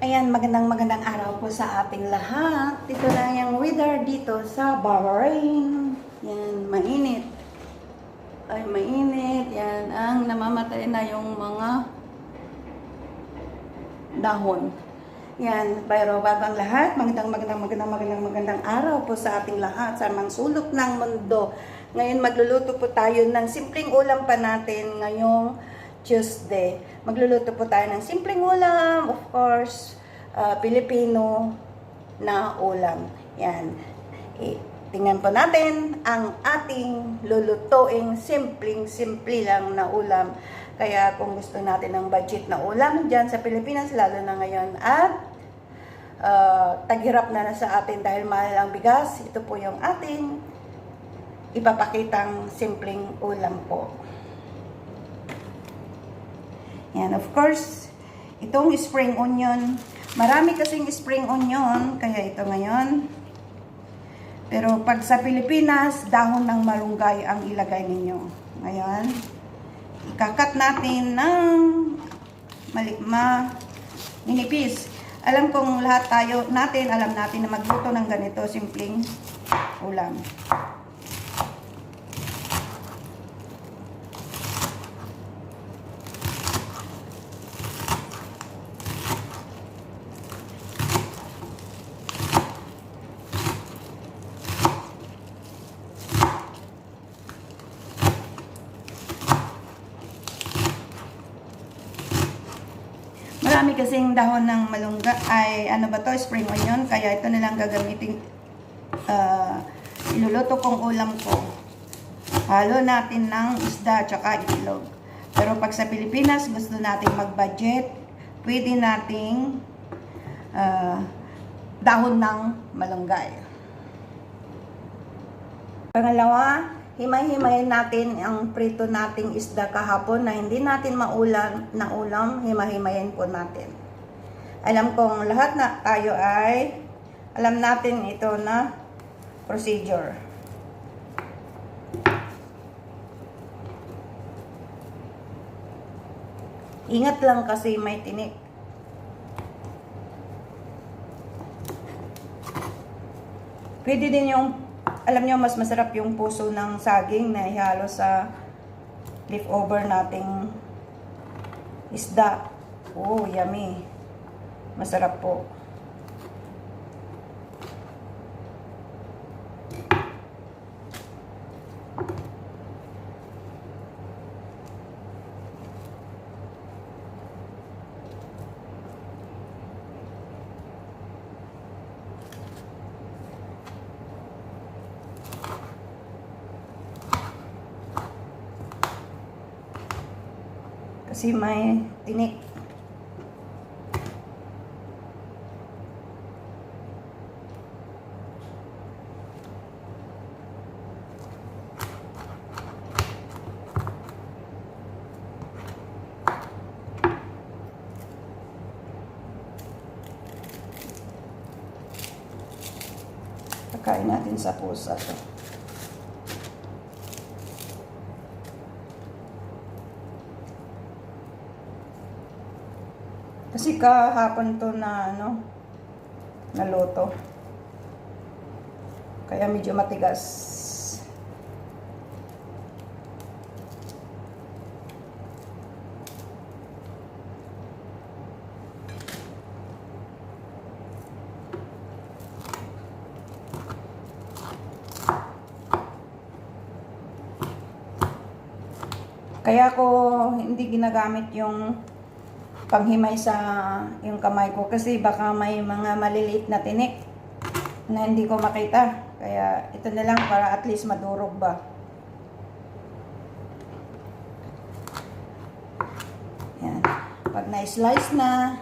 Ayan, magandang araw po sa ating lahat. Ito lang yung weather dito sa Bahrain. Yan, mainit. Ay, mainit. Yan, ang namamatay na yung mga dahon. Yan, pero bago ang lahat, magandang araw po sa ating lahat, sa mga sulok ng mundo. Ngayon, magluluto po tayo ng simpleng ulam pa natin ngayong Tuesday. Magluluto po tayo ng simpleng ulam, of course, Pilipino na ulam. Yan. Tingnan po natin ang ating lulutuing simpleng-simple lang na ulam. Kaya kung gusto natin ng budget na ulam dyan sa Pilipinas, lalo na ngayon, at taghirap na sa atin dahil mahal ang bigas, ito po yung ating ipapakitang simpleng ulam po. Yan, of course, itong spring onion. Marami kasing spring onion, kaya ito ngayon. Pero pag sa Pilipinas, dahon ng malunggay ang ilagay ninyo. Ngayon, ikakat natin ng ninipis. Alam kong lahat alam natin na magluto ng ganito, simpleng ulam. Marami kasing dahon ng malunggay, spring onion, kaya ito na lang gagamitin, iluluto kong ulam ko. Halo natin ng isda tsaka itlog. Pero pag sa Pilipinas, gusto nating mag-budget, pwede nating dahon ng malunggay. Pangalawa, himay-himayin natin ang prito nating isda kahapon na hindi natin maulam na ulam, himay-himayin po natin. Alam kong lahat na tayo ay alam natin ito na procedure. Ingat lang kasi may tinik. Pwede din yung alam nyo, mas masarap yung puso ng saging na ihalo sa leftover nating isda. Oh, yummy. Masarap po. Kasi may tinik. Pagkain natin sa pusa to. Kasi kahapon to na naluto. Kaya medyo matigas. Kaya ko hindi ginagamit yung panghimay sa yung kamay ko kasi baka may mga maliliit na tinik na hindi ko makita. Kaya ito na lang para at least madurog ba. Yan. Pag na-slice na,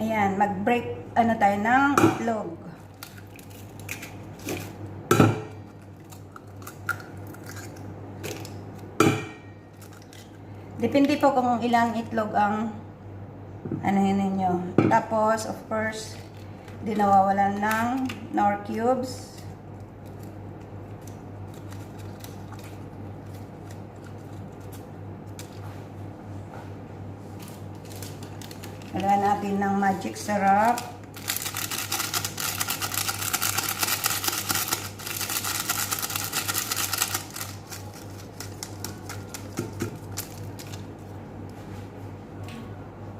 ayan, mag-break tayo ng itlog. Depende po kung ilang itlog ang ninyo. Tapos, of course, di nawawalan ng Knorr cubes. Haluan natin ng magic syrup.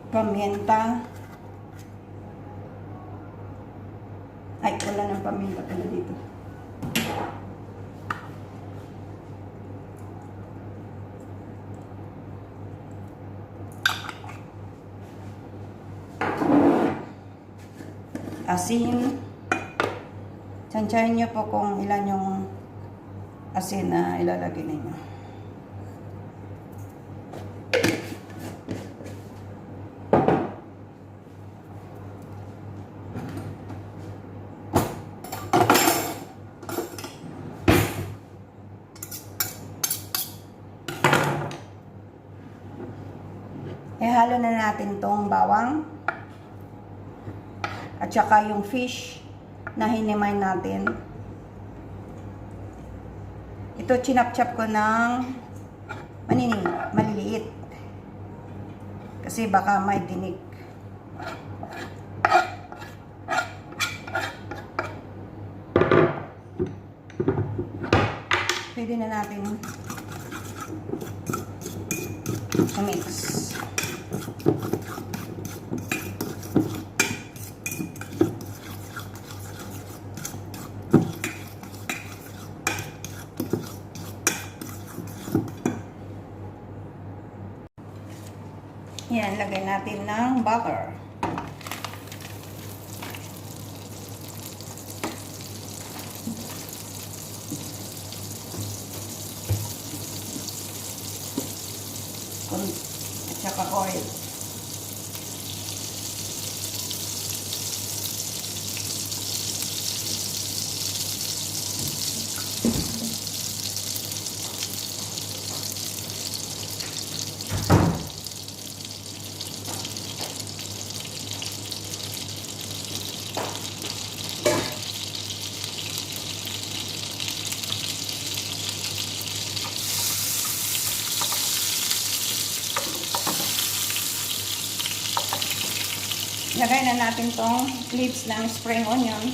Paminta. Ay, wala ng paminta pala dito. Asin. Tsansyahin niyo po kung ilan yung asin na ilalagay ninyo. Ihalo na natin tong bawang at saka yung fish na hinimay natin. Ito chinap-chop ko ng maliliit kasi baka may tinik. Pwede na natin mix. Yan, lagay natin ng butter. At saka oil. Lagay na natin tong leaves ng spring onion.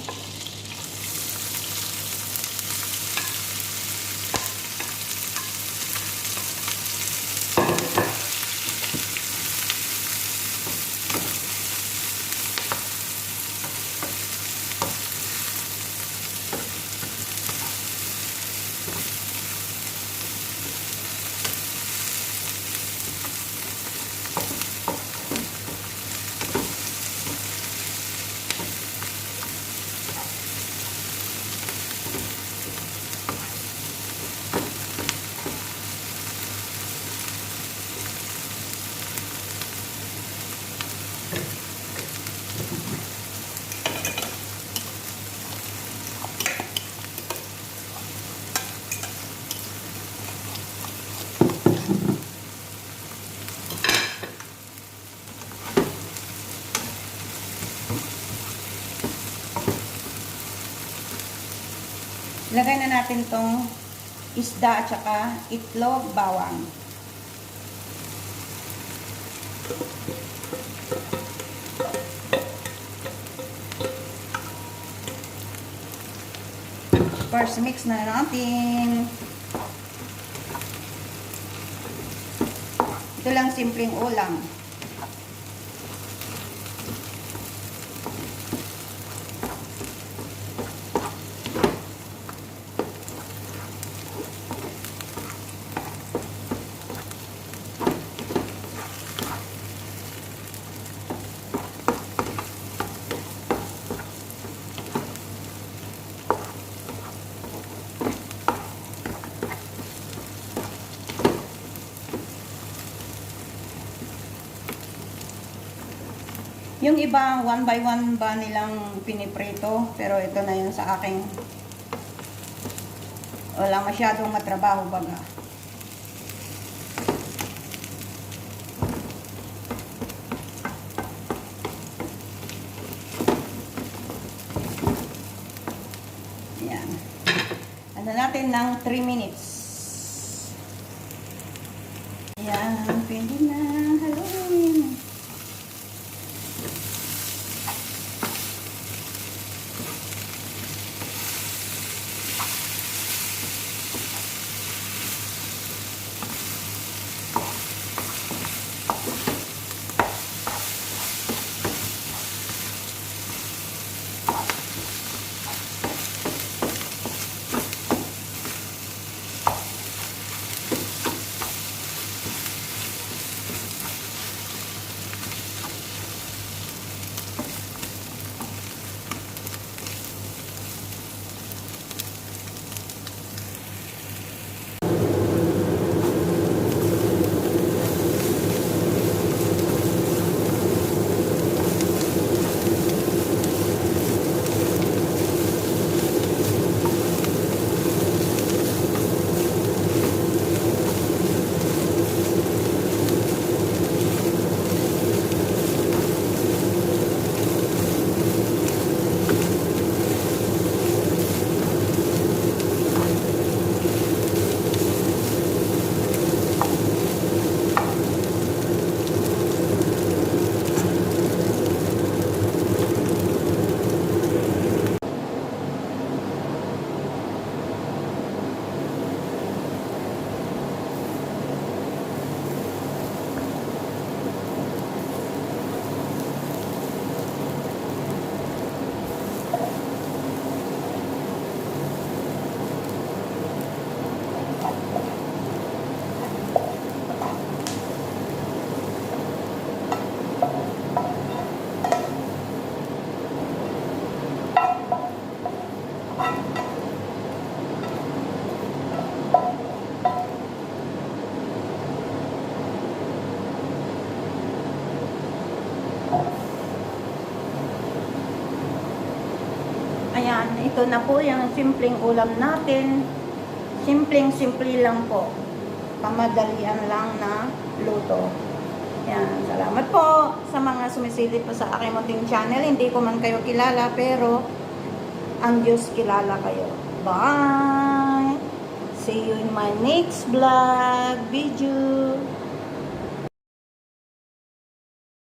Lagay na natin tong isda at saka itlog, bawang. First, mix na natin. Ito lang simpleng ulam. Yung iba, 1 by 1 ba nilang piniprito, pero ito na yun sa akin. Wala masyadong matrabaho baga. Ayan. Ano natin ng 3 minutes. Ayan, pwede na. Haluin. Ayan, ito na po yung simpleng ulam natin. Simpleng-simple lang po. Pamadalian lang na luto. Yan, salamat po sa mga sumisilip po sa aking munting channel. Hindi ko man kayo kilala, pero ang Diyos kilala kayo. Bye! See you in my next vlog video.